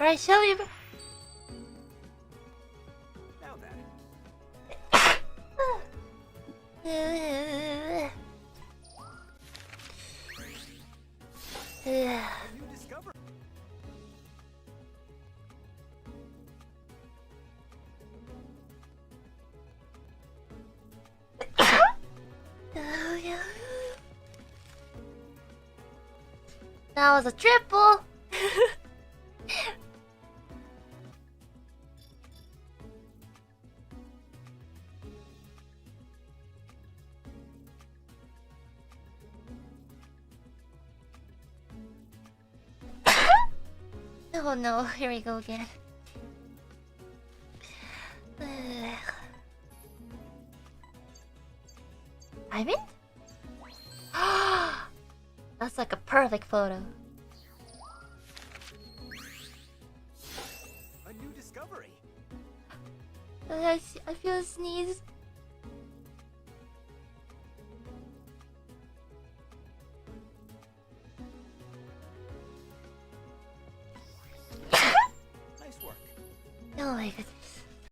Right, show me. Now then, a new discovery. That was a triple. Oh no, here we go again. Ivan? That's like a perfect photo. A new discovery. I feel a sneeze. Nice work. Oh my god.